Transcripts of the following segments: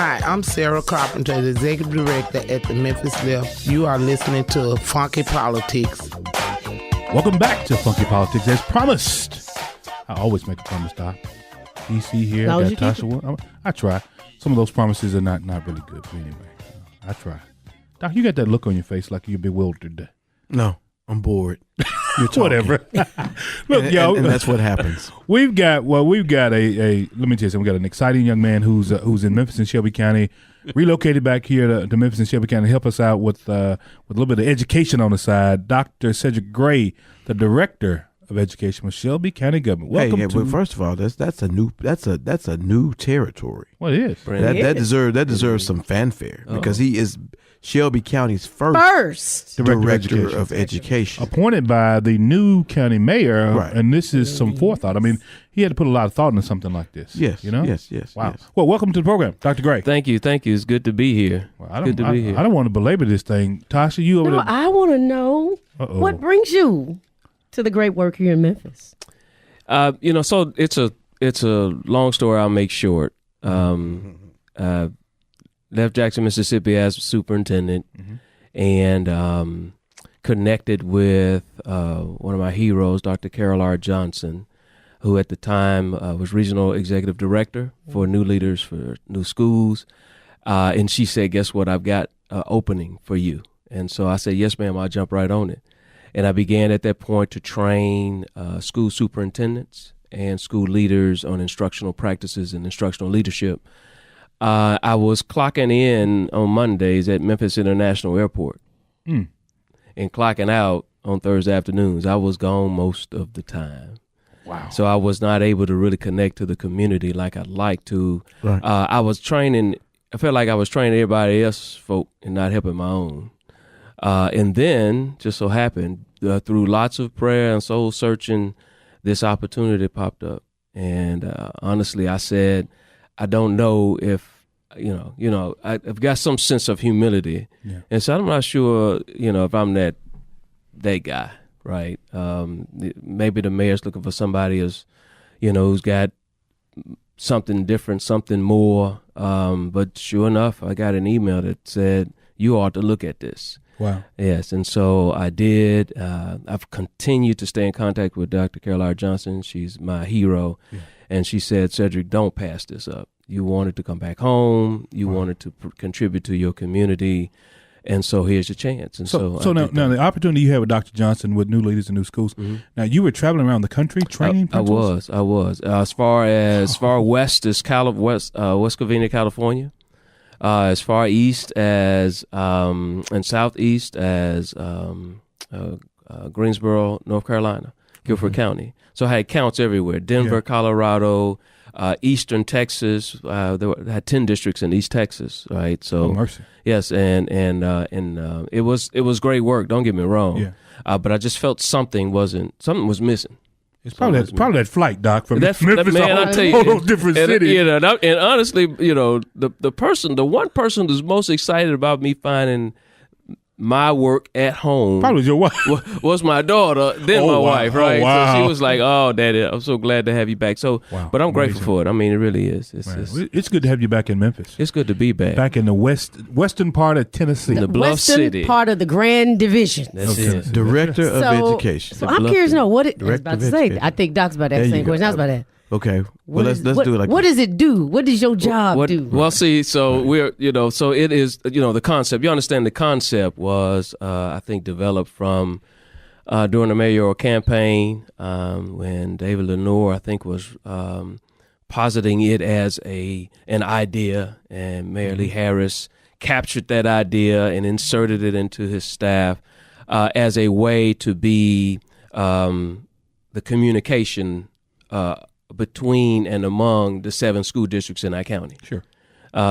Hi, I'm Sarah Carpenter, the Executive Director at the Memphis Left. You are listening to Funky Politics. Welcome back to Funky Politics. As promised, I always make a promise, Doc. DC here, No, got Tosha. I try. Some of those promises are not really good, but anyway, I try. Doc, you got that look on your face like you're bewildered. No, I'm bored. Whatever. Look, yo, and that's what happens. We've got let me tell you something. We got an exciting young man who's in Memphis and Shelby County, relocated back here to Memphis and Shelby County to help us out with a little bit of education on the side. Dr. Cedric Gray, the Director of Education with Shelby County Government. Welcome to. Well, first of all, that's a new territory. Well, it is. That deserves some fanfare because he is Shelby County's first Director of Education. Appointed by the new county mayor, right. And this is some forethought. I mean, he had to put a lot of thought into something like this. Yes, you know? Yes. Wow. Yes. Well, welcome to the program, Dr. Gray. Thank you. It's good to be here. Well, Good to be here. I don't want to belabor this thing. Tasha, you over there? I want to know what brings you to the great work here in Memphis. So it's a long story. I'll make short. Left Jackson, Mississippi as superintendent, and connected with one of my heroes, Dr. Carol R. Johnson, who at the time was regional executive director for New Leaders for New Schools. And she said, guess what? I've got an opening for you. And so I said, yes, ma'am, I'll jump right on it. And I began at that point to train school superintendents and school leaders on instructional practices and instructional leadership. I was clocking in on Mondays at Memphis International Airport and clocking out on Thursday afternoons. I was gone most of the time. Wow. So I was not able to really connect to the community like I'd like to. Right. I felt like I was training everybody else folk and not helping my own. And then, just so happened, through lots of prayer and soul searching, this opportunity popped up. And honestly, I said, I don't know if, I've got some sense of humility. Yeah. And so I'm not sure, if I'm that guy, right? Maybe the mayor's looking for somebody who's got something different, something more. But sure enough, I got an email that said, you ought to look at this. Wow. Yes, and so I did. I've continued to stay in contact with Dr. Carol R. Johnson. She's my hero. Yeah. And she said, Cedric, don't pass this up. You wanted to come back home. You wanted to contribute to your community. And so here's your chance. And so now the opportunity you had with Dr. Johnson with New Leaders and New Schools. Mm-hmm. Now you were traveling around the country training principals? I was. As far west as West Covina, California. As far east as and southeast as Greensboro, North Carolina, Guilford County. So I had counts everywhere. Denver, Colorado, eastern Texas. There had 10 districts in East Texas, right? So mercy. Yes, and it was great work. Don't get me wrong. Yeah. But I just felt something was missing. It's probably that flight, Doc, from Memphis to all those different cities. And honestly, the one person who's most excited about me finding my work at home probably was your wife. Was my daughter, then my wife, right? Oh, wow. So she was like, "Oh, Daddy, I'm so glad to have you back." So, but I'm grateful for it. I mean, it really is. It's good to have you back in Memphis. It's good to be back. Back in the western part of Tennessee, the Bluff City, part of the Grand Division. That's it. Director of Education. So I'm curious to know what I was about to say. I think Doc's about that same question. I was about that. Okay, well let's do it like what does it do? What does your job do? Well, see, so so it is, the concept. You understand the concept was, I think, developed from during the mayoral campaign when David Lenore, I think, was positing it as an idea, and Mayor Lee Harris captured that idea and inserted it into his staff as a way to be the communication between and among the 7 school districts in our county. Sure.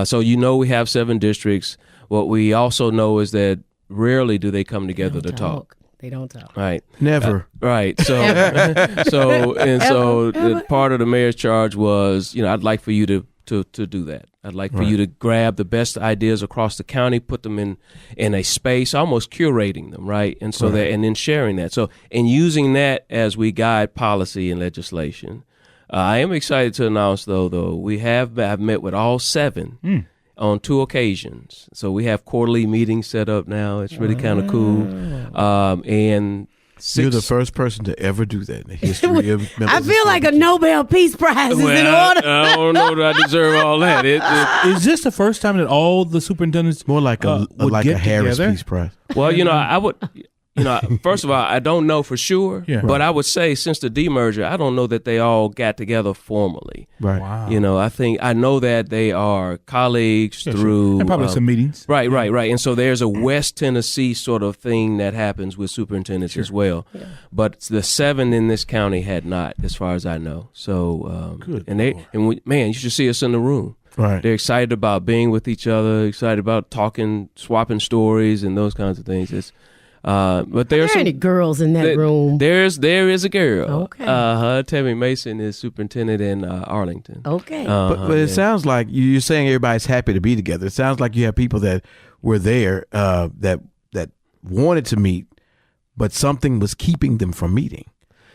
So we have 7 districts. What we also know is that rarely do they come together to talk. They don't talk. Right. Never. Right. So part of the mayor's charge was, I'd like for you to do that. I'd like for you to grab the best ideas across the county, put them in a space, almost curating them, right? And so and then sharing that. So, and using that as we guide policy and legislation. I am excited to announce, though, I've met with all 7 on 2 occasions. So we have quarterly meetings set up now. It's really kind of cool. And you're the first person to ever do that in the history of Memphis. I feel like a Nobel Peace Prize is in order. I don't know that I deserve all that. Is this the first time that all the superintendents more like a Harris together? Peace Prize? Well, I would. First of all, I don't know for sure, but I would say since the demerger, I don't know that they all got together formally. Right. Wow. I know that they are colleagues through and probably some meetings. Right. And so there's a West Tennessee sort of thing that happens with superintendents as well. Yeah. But the 7 in this county had not, as far as I know. So, good. You should see us in the room. Right. They're excited about being with each other, excited about talking, swapping stories, and those kinds of things. But are there any girls in that room? There is a girl. Okay. Tammy Mason is superintendent in Arlington. Okay. But it sounds like you're saying everybody's happy to be together. It sounds like you have people that were there that wanted to meet, but something was keeping them from meeting.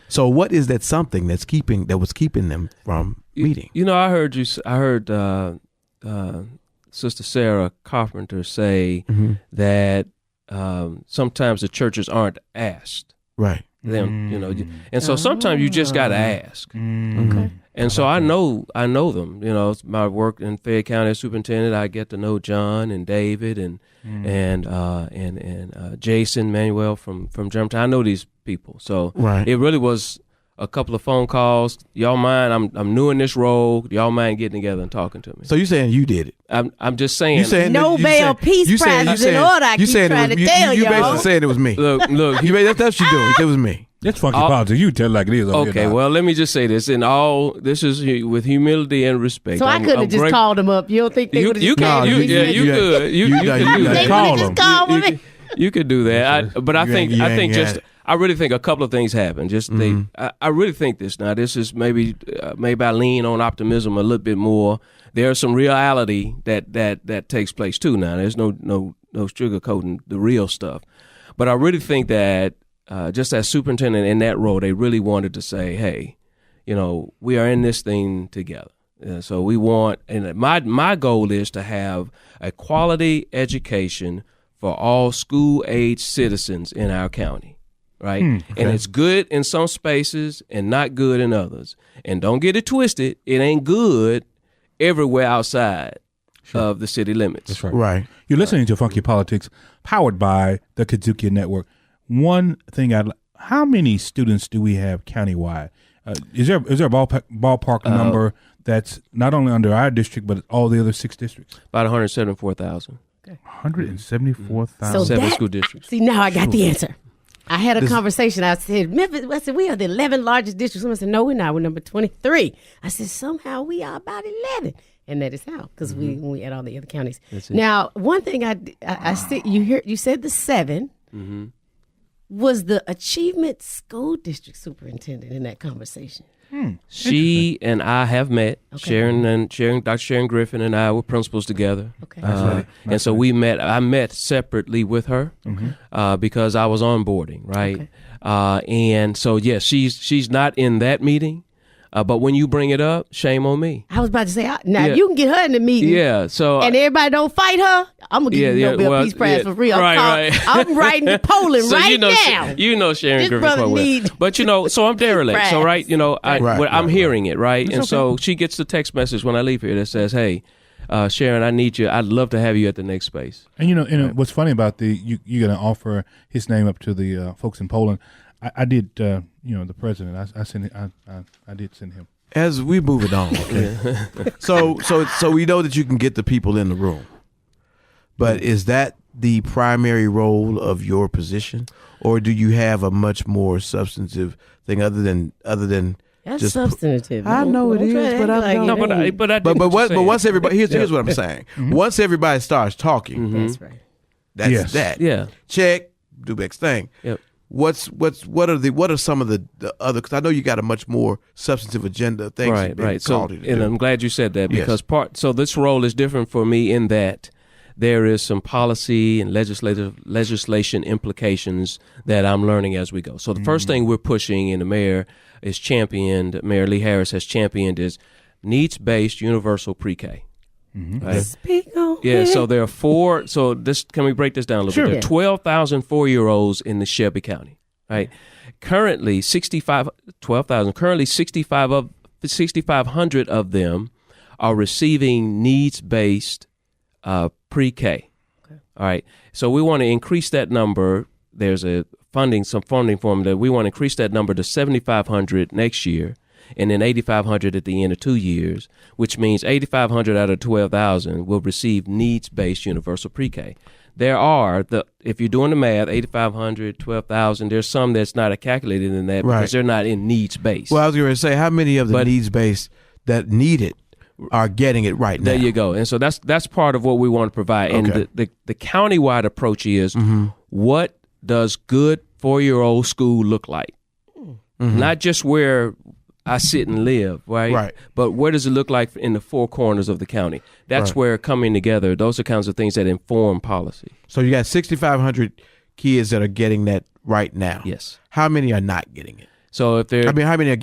So what is that something that was keeping them from meeting? I heard Sister Sarah Carpenter say that sometimes the churches aren't asked. Right. Them, and so sometimes you just got to ask. Okay. And so I know them. My work in Fayette County as superintendent, I get to know John and David and Jason Manuel from Germantown. I know these people. So it really was a couple of phone calls. Y'all mind? I'm new in this role. Y'all mind getting together and talking to me? So you saying you did it? I'm just saying. Nobel Peace Prize is in order. I keep trying to tell y'all. You basically saying it was me. Look. That's what you doing. It was me. That's funky politics. You tell it like it is. Okay, well, let me just say this. This is with humility and respect. So I couldn't have just called them up. You don't think they would have just called them? You could. You could do that. They would have just called me. You could do that. I really think a couple of things happen. I really think this. Now, this is maybe I lean on optimism a little bit more. There's some reality that takes place too. Now, there's no sugarcoating the real stuff. But I really think that just as superintendent in that role, they really wanted to say, hey, we are in this thing together. So we want, and my goal is to have a quality education for all school-age citizens in our county. Right? And it's good in some spaces and not good in others. And don't get it twisted. It ain't good everywhere outside of the city limits. That's right. You're listening to Funky Politics, powered by the KUDZUKIAN Network. One thing how many students do we have countywide? Is there a ballpark number that's not only under our district, but all the other 6 districts? About 174,000. 174,000. 7 school districts. See, now I got the answer. I had a conversation. I said, Memphis, we are the 11th largest district. Someone said, no, we're not. We're number 23. I said, somehow we are about 11. And that is how, because we add all the other counties. Now, one thing I you said the 7 was the Achievement School District Superintendent in that conversation. She and I have met. Dr. Sharon Griffin and I were principals together. Okay. And so I met separately with her because I was onboarding, right? Okay. And so, yes, she's not in that meeting. But when you bring it up, shame on me. I was about to say, you can get her in the meeting. Yeah, so and everybody don't fight her. I'm gonna give you Nobel Peace Prize for real. Right. I'm writing to Poland so now. Sharon Griffin quite well. But so I'm derelict. So I'm hearing it, right? And so she gets the text message when I leave here that says, "Hey, Sharon, I need you. I'd love to have you at the next space." And what's funny about you're gonna offer his name up to the folks in Poland. I did, the president. I sent. I did send him. As we move it on, okay. so we know that you can get the people in the room, but is that the primary role of your position, or do you have a much more substantive thing other than that's just substantive? I know it is, but I know. But once everybody here's what I'm saying. Once everybody starts talking, that's right. That's that. Yeah. Check. Do next thing. Yep. What are some of the other? Because I know you got a much more substantive agenda of things. Right. So, and I'm glad you said that because so this role is different for me in that there is some policy and legislation implications that I'm learning as we go. So the first thing we're pushing, and the mayor Mayor Lee Harris has championed, is needs-based universal pre-K. Right? Speak on Yeah, it. so there are four. So can we break this down a little Sure. bit? There are 12,000 4-year-olds in the Shelby County, right? Currently, 6,500 of them are receiving needs-based pre-K. Okay. All right. So we want to increase that number. There's some funding formula. We want to increase that number to 7,500 next year, and then 8,500 at the end of 2 years, which means 8,500 out of 12,000 will receive needs-based universal pre-K. There are, if you're doing the math, 8,500, 12,000, there's some that's not calculated in that because they're not in needs-based. Well, I was going to say, how many of the needs-based that need it are getting it right now? There you go. And so that's part of what we want to provide. Okay. And the county-wide approach is, what does good 4-year-old school look like? Not just where I sit and live, right? But where does it look like in the four corners of the county? That's where coming together, those are kinds of things that inform policy. So you got 6,500 kids that are getting that right now. Yes. How many are not getting it? So if they're, I mean, how many are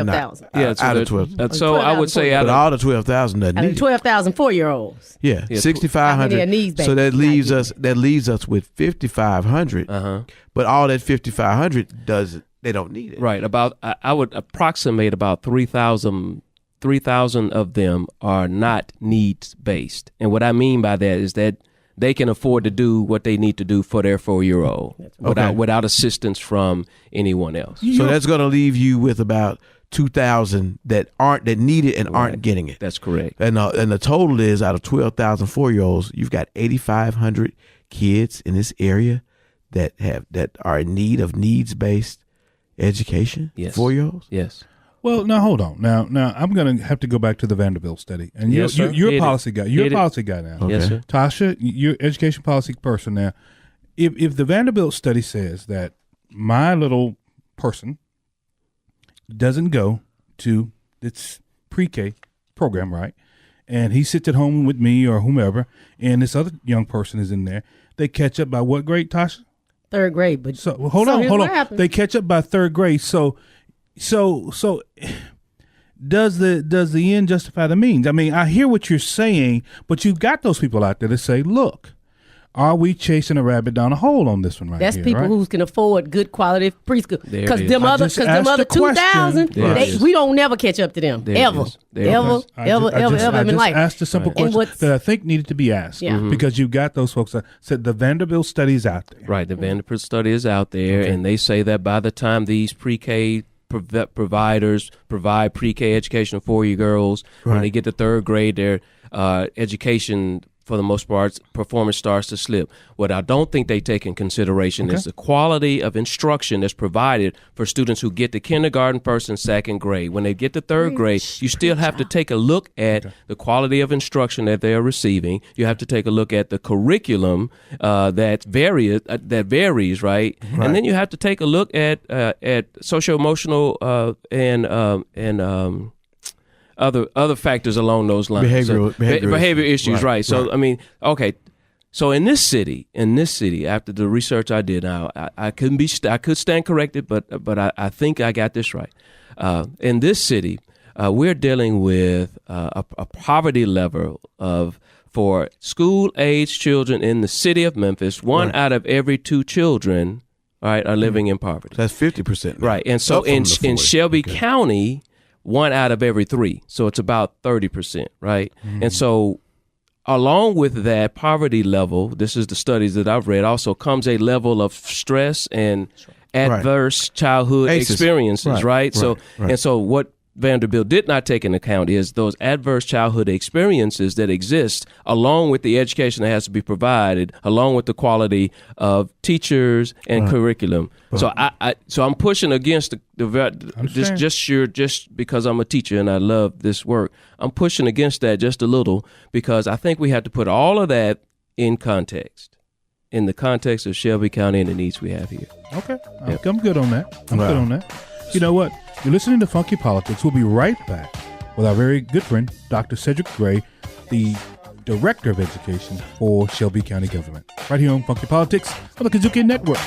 not? 12,000. yeah, out of 12. So I would say But all the 12,000 doesn't Out need of it. 12,000 4-year-olds. Yeah, Yeah, 6,500. how many are needs-based? So that Not leaves getting us with 5,500. But all that 5,500 they don't need it. right, about I would approximate about 3,000 of them are not needs based. And what I mean by that is that they can afford to do what they need to do for their 4-year-old without assistance from anyone else. So that's going to leave you with about 2,000 that need it and aren't getting it. That's correct. And the total is, out of 12,000 4-year-olds, you've got 8,500 kids in this area that are in need of needs-based education. Yes. 4-year-olds. Yes. Well, now hold on. Now I'm going to have to go back to the Vanderbilt study, and Yes, sir. you're a Hit policy guy. You're Hit a it. policy guy now. Yes, sir. Tosha, you're education policy person now. If the Vanderbilt study says that my little person doesn't go to its pre-K program, right, and he sits at home with me or whomever, and this other young person is in there, they catch up by what grade, Tosha? 3rd grade. But So hold on. here's what happens. They catch up by 3rd grade. So does the end justify the means? I mean, I hear what you're saying, but you've got those people out there that say, look, are we chasing a rabbit down a hole on this one right That's here? people right? who can afford good quality preschool. There it Because is. them I other just asked the 2,000, question. we don't never catch up to them. There it Ever. is. There it Ever. is. I Ever just in life. asked a simple Right. And question what's- that I think needed to be asked Yeah. because you've got those folks that said the Vanderbilt study's out there. Right. The Vanderbilt study is out there, and they say that by the time these pre-K providers provide pre-K education for 4-year girls, when they get to 3rd grade, their education, for the most part, performance starts to slip. What I don't think they take in consideration is the quality of instruction that's provided for students who get to kindergarten, 1st and 2nd grade. When they get to 3rd grade, you still have to take a look at the quality of instruction that they are receiving. You have to take a look at the curriculum that varies, right? And then you have to take a look at socio-emotional and other factors along those lines. Behavior issues, right. So I mean, okay. So in this city, after the research I did, now I could stand corrected, but I think I got this right. In this city, we're dealing with a poverty level for school-age children in the city of Memphis. One out of every 2 children, right, are living in poverty. That's 50%. Right, and so Up from in the 40. Shelby County, 1 out of every 3. So it's about 30%, right? And so along with that poverty level, this is the studies that I've read, also comes a level of stress and adverse childhood ACEs. experiences, right? So and so what Vanderbilt did not take into account is those adverse childhood experiences that exist, along with the education that has to be provided, along with the quality of teachers and curriculum. So I'm pushing against just because I'm a teacher and I love this work. I'm pushing against that just a little because I think we have to put all of that in context, in the context of Shelby County and the needs we have here. Okay. I'm good on that. I'm good on that. You know what? You're listening to Funky Politics. We'll be right back with our very good friend, Dr. Cedric Gray, the Director of Education for Shelby County Government. Right here on Funky Politics on the KUDZUKIAN Network.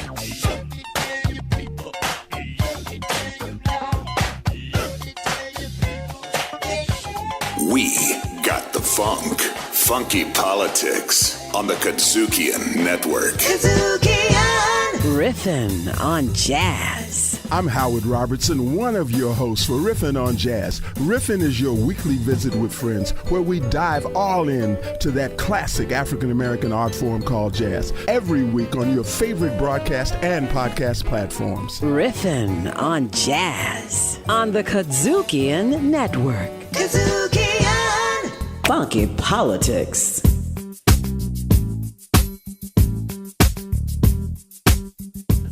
We got the funk, funky politics on the KUDZUKIAN Network. Riffin' on Jazz. I'm Howard Robertson, one of your hosts for Riffin' on Jazz. Riffin' is your weekly visit with friends where we dive all in to that classic African-American art form called jazz every week on your favorite broadcast and podcast platforms. Riffin' on Jazz on the KUDZUKIAN Network. KUDZUKIAN! Funky politics.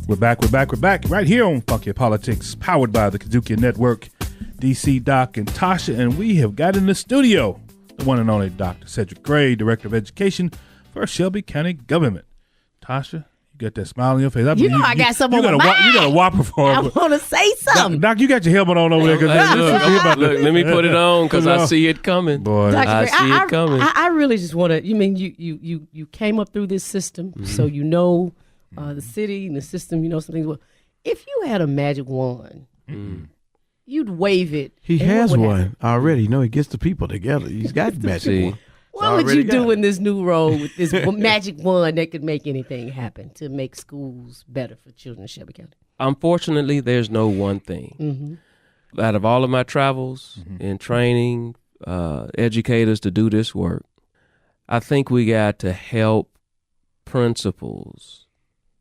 We're back right here on Funky Politics, powered by the KUDZUKIAN Network, DC Doc and Tosha, and we have got in the studio the one and only Dr. Cedric Gray, Director of Education for Shelby County Government. Tasha, you got that smile on your face. I got something on my mind. You got a whopper for I want to say something. Doc, you got your helmet on over there. Look, let me put it on because I see it coming. Boy, I see it coming. I really just want to, you came up through this system, so you know the city and the system, you know some things. Well, if you had a magic wand, you'd wave it. He has one already. You know, he gets the people together. He's got magic wand. What would you do in this new role with this magic wand that could make anything happen to make schools better for children in Shelby County? Unfortunately, there's no one thing. Out of all of my travels and training educators to do this work, I think we got to help principals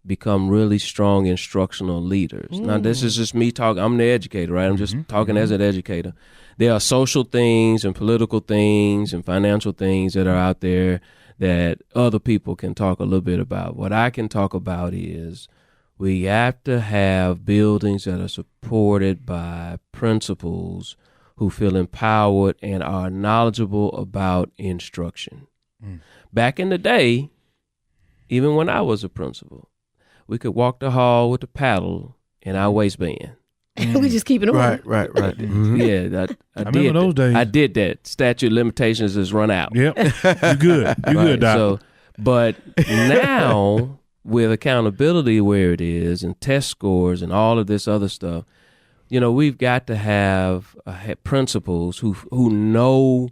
become really strong instructional leaders. Now, this is just me talking. I'm the educator, right? I'm just talking as an educator. There are social things and political things and financial things that are out there that other people can talk a little bit about. What I can talk about is we have to have buildings that are supported by principals who feel empowered and are knowledgeable about instruction. Back in the day, even when I was a principal, we could walk the hall with a paddle in our waistband. We just keep it on. Right. Yeah, I remember did those days. I did that. Statute of limitations has run out. Yep, you good. You good, Doc. So, but now with accountability where it is and test scores and all of this other stuff, you know, we've got to have principals who know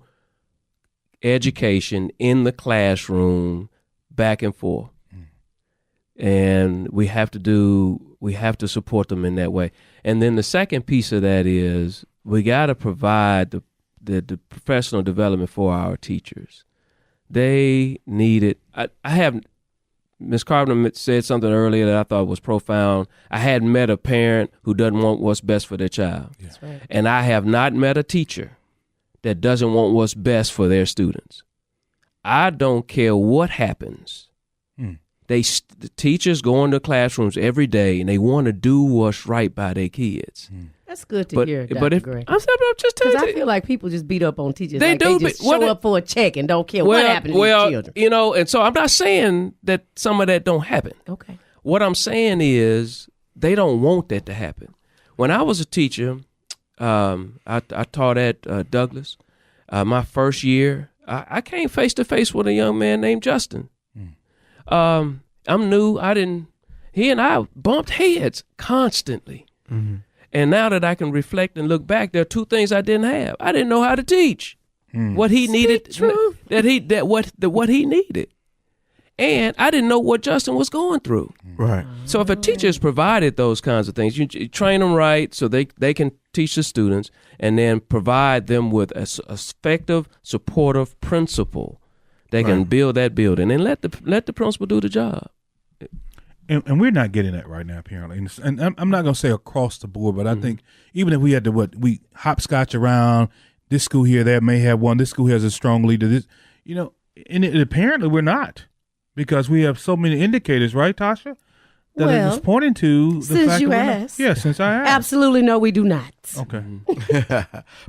education in the classroom back and forth. And we have to support them in that way. And then the second piece of that is we got to provide the professional development for our teachers. They need it. I have, Ms. Carpenter said something earlier that I thought was profound. I had met a parent who doesn't want what's best for their child. Yeah. That's right. And I have not met a teacher that doesn't want what's best for their students. I don't care what happens. The teachers go into classrooms every day and they want to do what's right by their kids. That's good to hear, Dr. Gray. I'm just telling you. I feel like people just beat up on teachers. They do. They just show up for a check and don't care what happened to these children. You know, and so I'm not saying that some of that don't happen. Okay. What I'm saying is they don't want that to happen. When I was a teacher, I taught at Douglas. My first year, I came face to face with a young man named Justin. I'm new. He and I bumped heads constantly. And now that I can reflect and look back, there are two things I didn't have. I didn't know how to teach what he needed, what he needed. And I didn't know what Justin was going through. Right. So if a teacher has provided those kinds of things, you train them right so they can teach the students and then provide them with an effective, supportive principal. They can build that building and let the principal do the job. And we're not getting that right now, apparently. And I'm not going to say across the board, but I think even if we had to, we hopscotch around, this school here, that may have one, this school has a strong leader, this, you know, and apparently we're not because we have so many indicators, right, Tasha? That is pointing to the since fact you that asked. Yeah, since I asked. Absolutely no, we do not. Okay.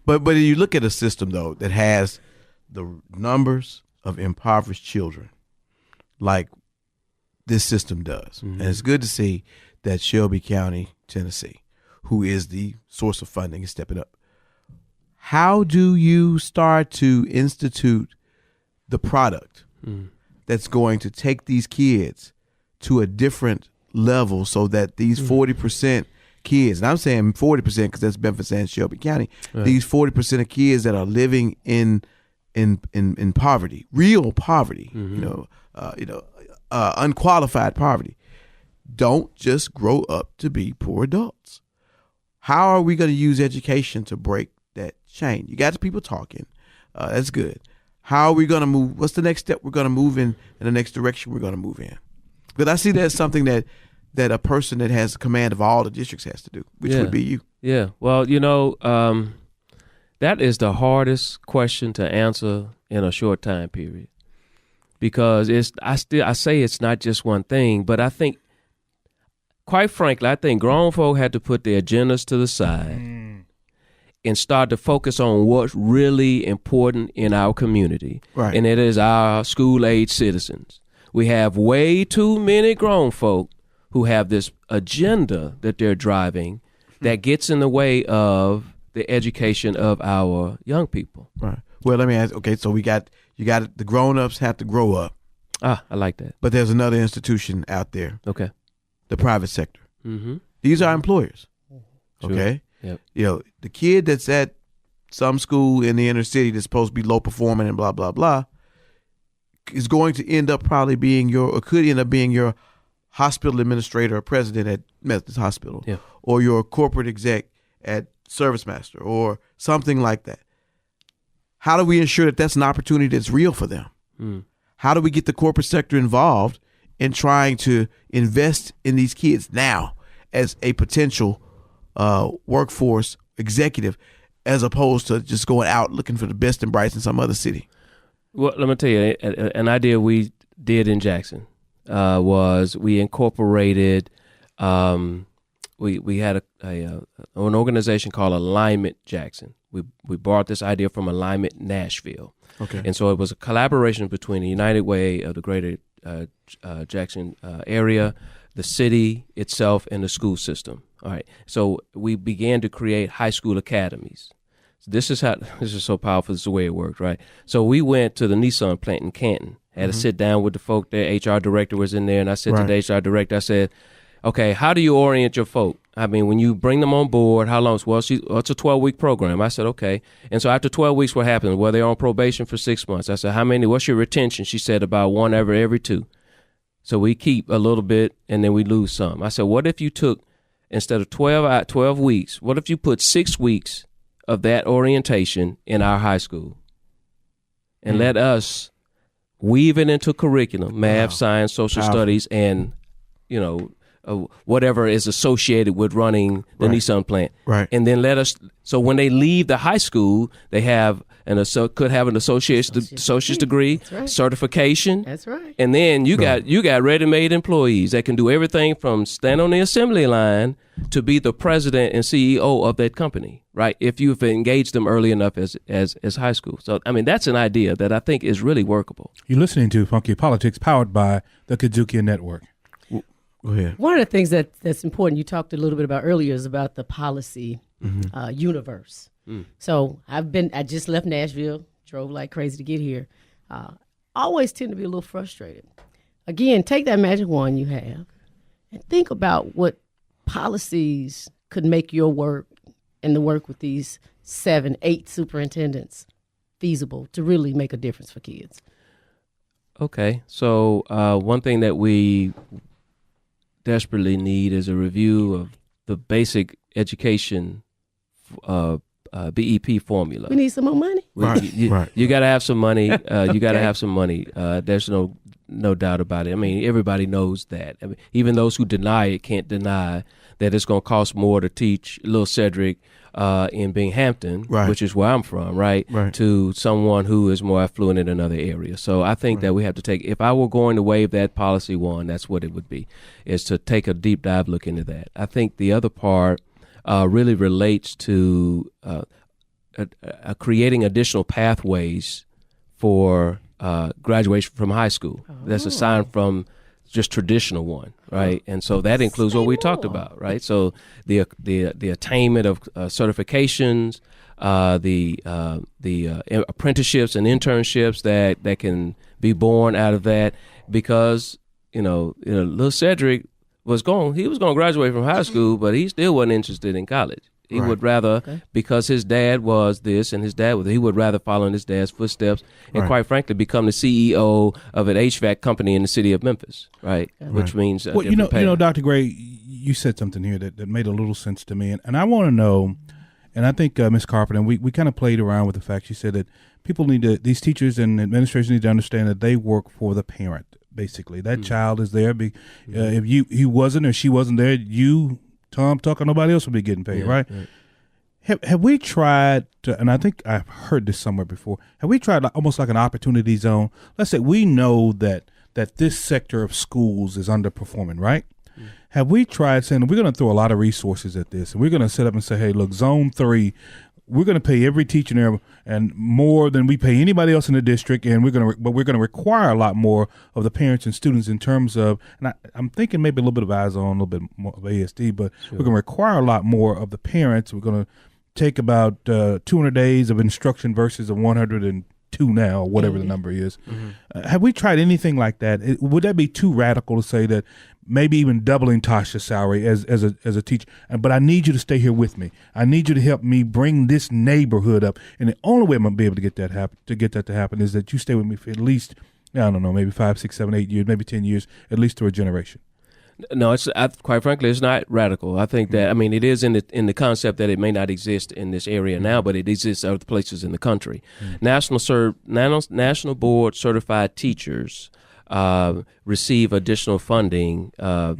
But you look at a system, though, that has the numbers of impoverished children like this system does. And it's good to see that Shelby County, Tennessee, who is the source of funding, is stepping up. How do you start to institute the product that's going to take these kids to a different level so that these 40% kids, and I'm saying 40% because that's Memphis and Shelby County, these 40% of kids that are living in in poverty, real poverty, unqualified poverty, don't just grow up to be poor adults. How are we going to use education to break that chain? You got the people talking. That's good. How are we going to move? What's the next step we're going to move in the next direction we're going to move in? Because I see that as something that a person that has command of all the districts has to do, which would be you. Yeah. Well, that is the hardest question to answer in a short time period, because I say it's not just one thing, but I think, quite frankly, I think grown folk had to put their agendas to the side and start to focus on what's really important in our community. Right. And it is our school-age citizens. We have way too many grown folk who have this agenda that they're driving that gets in the way of the education of our young people. Right. Well, let me ask, okay, so you got the grown-ups have to grow up. I like that. But there's another institution out there. Okay. The private sector. Mm-hmm. These are employers. Sure. Okay. Yep. The kid that's at some school in the inner city that's supposed to be low performing and blah, blah, blah, is going to end up probably could end up being your hospital administrator or president at Methodist Hospital, or your corporate exec at Service Master or something like that. How do we ensure that that's an opportunity that's real for them? How do we get the corporate sector involved in trying to invest in these kids now as a potential workforce executive, as opposed to just going out looking for the best and brightest in some other city? Well, let me tell you, an idea we did in Jackson was we incorporated, we had an organization called Alignment Jackson. We borrowed this idea from Alignment Nashville. Okay. And so it was a collaboration between the United Way of the greater Jackson area, the city itself, and the school system. All right. So we began to create high school academies. This is so powerful. This is the way it worked, right? So we went to the Nissan plant in Canton, had to sit down with the folk there. HR director was in there, and I said to the HR director, I said, okay, how do you orient your folk? I mean, when you bring them on board, how long? Well, it's a 12-week program. I said, okay. And so after 12 weeks, what happens? Well, they're on probation for 6 months. I said, what's your retention? She said, about one every 2. So we keep a little bit, and then we lose some. I said, what if you took, instead of 12 weeks, what if you put 6 weeks of that orientation in our high school and let us weave it into curriculum, math, science, social studies, and, whatever is associated with running the Nissan plant. Right. And then so when they leave the high school, they could have an associate's degree, certification. That's right. And then you got ready-made employees that can do everything from stand on the assembly line to be the president and CEO of that company, right? If you've engaged them early enough as high school. So, I mean, that's an idea that I think is really workable. You're listening to Funky Politics, powered by the KUDZUKIAN Network. Go ahead. One of the things that's important, you talked a little bit about earlier, is about the policy universe. So I just left Nashville, drove like crazy to get here. Always tend to be a little frustrated. Again, take that magic wand you have and think about what policies could make your work and the work with these 7, 8 superintendents feasible to really make a difference for kids. Okay, so one thing that we desperately need is a review of the basic education BEP formula. We need some more money. You got to have some money. You got to have some money. There's no doubt about it. I mean, everybody knows that. I mean, even those who deny it can't deny that it's going to cost more to teach little Cedric in Binghamton, which is where I'm from, to someone who is more affluent in another area. So I think that we have to take, if I were going to waive that policy one, that's what it would be, is to take a deep dive look into that. I think the other part really relates to creating additional pathways for graduation from high school. That's aside from just traditional one, right? And so that includes what we talked about, right? So the attainment of certifications, the apprenticeships and internships that can be born out of that, because little Cedric he was going to graduate from high school, but he still wasn't interested in college. He would rather, because his dad was this and his dad was, he would rather follow in his dad's footsteps and quite frankly become the CEO of an HVAC company in the city of Memphis, right? Which means well, you know, Dr. Gray, you said something here that made a little sense to me, and I want to know, and I think Ms. Carpenter, we kind of played around with the fact she said that people these teachers and administrators need to understand that they work for the parent. Basically, that child is there. If he wasn't or she wasn't there, you, Tom, Tucker, nobody else would be getting paid, right? Have we tried to, and I think I've heard this somewhere before, have we tried almost like an opportunity zone? Let's say we know that this sector of schools is underperforming, right? Have we tried saying we're going to throw a lot of resources at this, and we're going to set up and say, hey, look, zone 3, we're going to pay every teacher there and more than we pay anybody else in the district, and we're going to require a lot more of the parents and students in terms of, and I'm thinking maybe a little bit of eyes on, a little bit more of ASD, but we're going to require a lot more of the parents. We're going to take about 200 days of instruction versus a 102 now, or whatever the number is. Have we tried anything like that? Would that be too radical to say that maybe even doubling Tosha's salary as a teacher? But I need you to stay here with me. I need you to help me bring this neighborhood up. And the only way I'm gonna be able to get that to happen is that you stay with me for at least, I don't know, maybe 5, 6, 7, 8 years, maybe 10 years, at least through a generation. No, quite frankly, it's not radical. I think that, I mean, it is in the concept that it may not exist in this area now, but it exists other places in the country. National Board Certified Teachers receive additional funding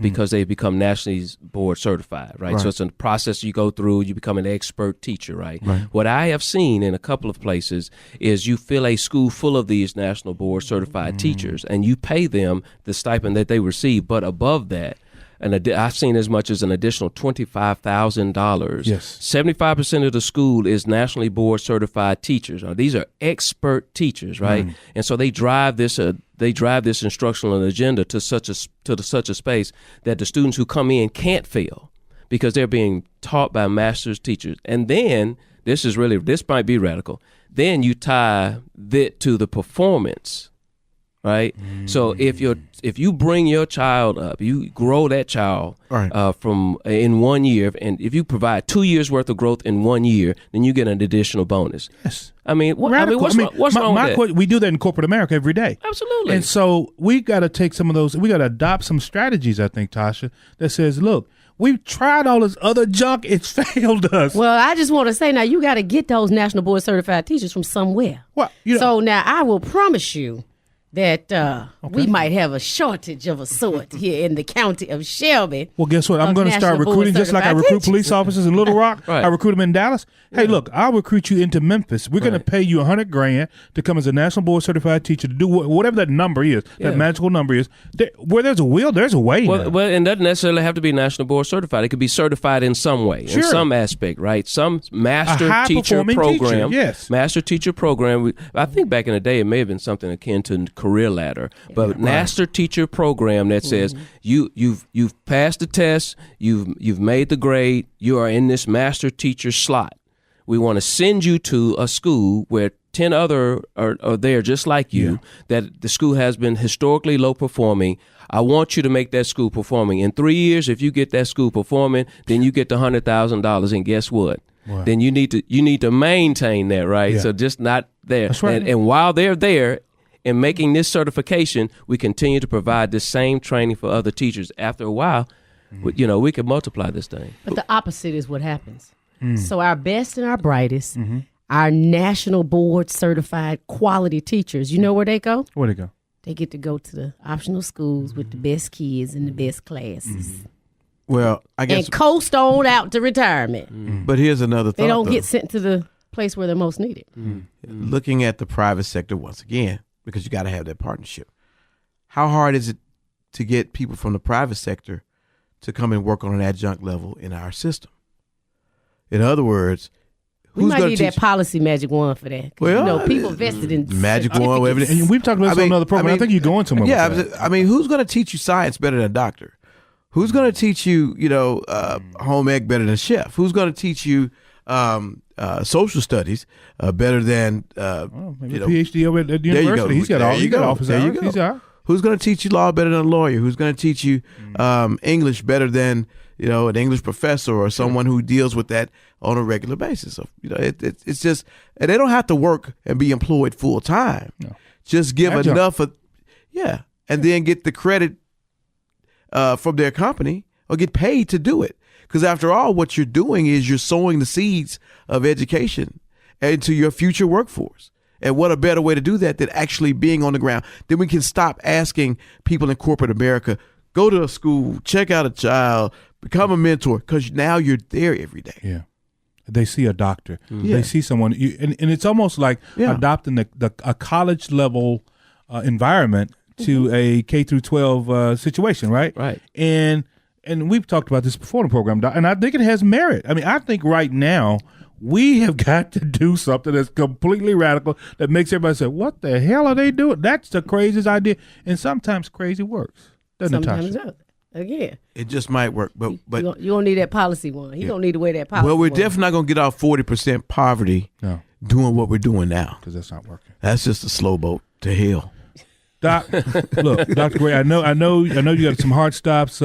because they become nationally board certified, right? So it's a process you go through, you become an expert teacher, right? What I have seen in a couple of places is you fill a school full of these national board certified teachers and you pay them the stipend that they receive, but above that, and I've seen as much as an additional $25,000. Yes. 75% of the school is nationally board certified teachers. Now, these are expert teachers, right? And so they drive this instructional agenda to such a space that the students who come in can't fail because they're being taught by master's teachers. And then this might be radical. Then you tie that to the performance. Right. So if you bring your child up, you grow that child from in 1 year, and if you provide 2 years worth of growth in 1 year, then you get an additional bonus. Yes. What's wrong with that? We do that in corporate America every day. Absolutely. And so we got to take some of those. We got to adopt some strategies, I think, Tosha, that says, look, we've tried all this other junk. It's failed us. Well, I just want to say now you got to get those national board certified teachers from somewhere. Well, so now I will promise you that we might have a shortage of a sort here in the county of Shelby. Well, guess what? I'm going to start recruiting just like I recruit police officers in Little Rock. I recruit them in Dallas. Hey, look, I'll recruit you into Memphis. We're going to pay you $100,000 to come as a national board certified teacher to do whatever that number is, that magical number is. Where there's a will, there's a way. Well, and doesn't necessarily have to be national board certified. It could be certified in some way, in some aspect, right? Some master teacher program. Yes. Master teacher program. I think back in the day it may have been something akin to career ladder, but master teacher program that says you've passed the test, you've made the grade, you are in this master teacher slot. We want to send you to a school where 10 other are there just like you, that the school has been historically low performing. I want you to make that school performing. In 3 years, if you get that school performing, then you get the $100,000. And guess what? Then you need to maintain that, right? So just not there. That's right. And while they're there, in making this certification, we continue to provide the same training for other teachers. After a while, we can multiply this thing. But the opposite is what happens. So our best and our brightest, our national board certified quality teachers, you know where they go? Where they go? They get to go to the optional schools with the best kids and the best classes. Well, I guess. And coast on out to retirement. But here's another thought. They don't get sent to the place where they're most needed. Looking at the private sector once again, because you got to have that partnership. How hard is it to get people from the private sector to come and work on an adjunct level in our system? In other words, we might need that policy magic wand for that. Well, people vested in magic wand. And we've talked about this on another program. I think you're going somewhere. Yeah, with that. I mean, who's going to teach you science better than a doctor? Who's going to teach you, home ec better than a chef? Who's going to teach you social studies better than maybe a PhD over at the university? He's got office hours. who's going to teach you law better than a lawyer? Who's going to teach you English better than an English professor or someone who deals with that on a regular basis? So, it's just, and they don't have to work and be employed full time. No. Just give enough and then get the credit from their company or get paid to do it. Because after all, what you're doing is you're sowing the seeds of education into your future workforce. And what a better way to do that than actually being on the ground? Then we can stop asking people in corporate America, go to a school, check out a child, become a mentor, because now you're there every day. Yeah. They see a doctor. Mm-hmm. They see someone. And it's almost like adopting a college level environment to a K through 12 situation, right? Right. And we've talked about this before in the program, and I think it has merit. I mean, I think right now we have got to do something that's completely radical that makes everybody say, what the hell are they doing? That's the craziest idea. And sometimes crazy works. Doesn't it, Tosha? Sometimes it does. Again. It just might work. But you don't need that policy one. He don't need to wear that policy Well, we're one. definitely not going to get out 40% poverty doing what we're doing now. Because that's not working. That's just a slow boat to hell. Doc, look, Dr. Gray, I know you got some hard stops.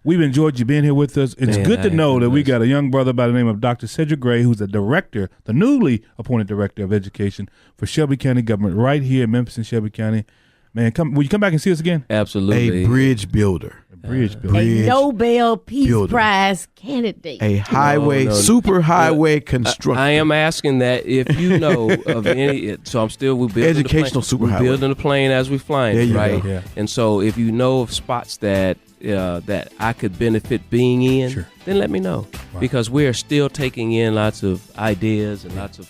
We've enjoyed you being here with us. It's good to know that we got a young brother by the name of Dr. Cedric Gray, who's the director, the newly appointed director of education for Shelby County government right here in Memphis and Shelby County. Man, will you come back and see us again? Absolutely. A bridge builder. A Nobel Peace Prize candidate. A highway, super highway constructor. I am asking that if you know of any. So I'm still we're building educational superhighway. We're building the plane as we flying it, right? Yeah. And so if you know of spots that that I could benefit being in, then let me know because we're still taking in lots of ideas and lots of.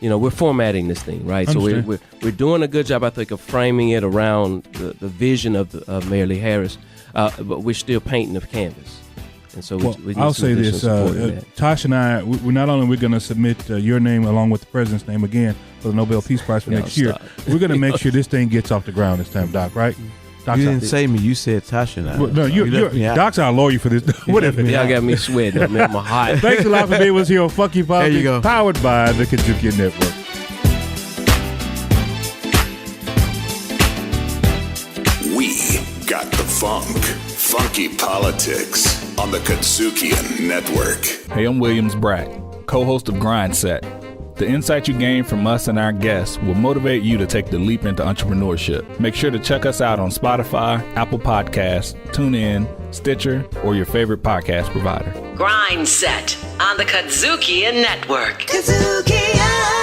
We're formatting this thing, right? So we're doing a good job, I think, of framing it around the vision of Mayor Lee Harris, but we're still painting the canvas. And so we need I'll say this: Tosha and I, we're not only going to submit your name along with the president's name again for the Nobel Peace Prize for next year. We're going to make sure this thing gets off the ground this time, Doc. Right? Doc's you didn't say me. You said Tosha and I. Well, no, Doc's our lawyer for this. Whatever. Y'all got me sweating. I'm hot. Thanks a lot for being with us here on Funky Politics. There you go. Powered by the KUDZUKIAN Network. We got the funk. Funky Politics on the KUDZUKIAN Network. Hey, I'm Williams Brack, co-host of Grind Set. The insight you gain from us and our guests will motivate you to take the leap into entrepreneurship. Make sure to check us out on Spotify, Apple Podcasts, TuneIn, Stitcher, or your favorite podcast provider. Grind Set on the KUDZUKIAN Network. KUDZUKIAN.